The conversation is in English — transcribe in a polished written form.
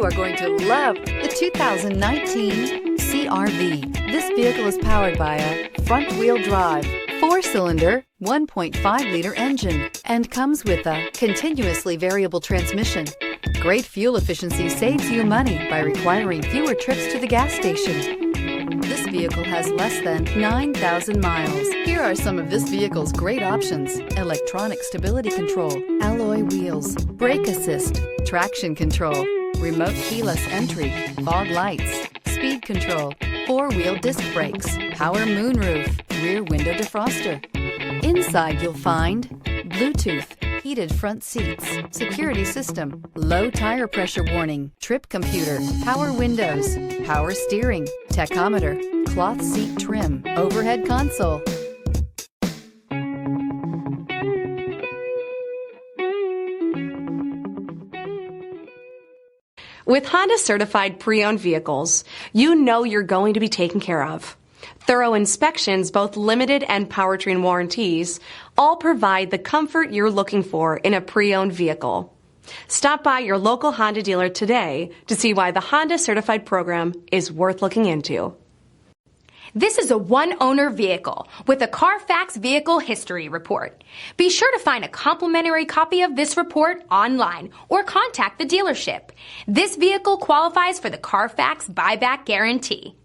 are going to love the 2019 CR-V. This vehicle is powered by a front-wheel drive, 4-cylinder, 1.5-liter engine, and comes with a continuously variable transmission. Great fuel efficiency saves you money by requiring fewer trips to the gas station. This vehicle has less than 9,000 miles. Here are some of this vehicle's great options: electronic stability control, alloy wheels, brake assist, traction control, remote keyless entry, fog lights, speed control, 4-wheel disc brakes, power moonroof, rear window defroster. Inside you'll find Bluetooth, heated front seats, security system, low tire pressure warning, trip computer, power windows, power steering, tachometer, cloth seat trim, overhead console. With Honda certified pre-owned vehicles, you know you're going to be taken care of. Thorough inspections, both limited and powertrain warranties, all provide the comfort you're looking for in a pre-owned vehicle. Stop by your local Honda dealer today to see why the Honda certified program is worth looking into. This is a one-owner vehicle with a CARFAX Vehicle History Report. Be sure to find a complimentary copy of this report online or contact the dealership. This vehicle qualifies for the CARFAX Buyback Guarantee.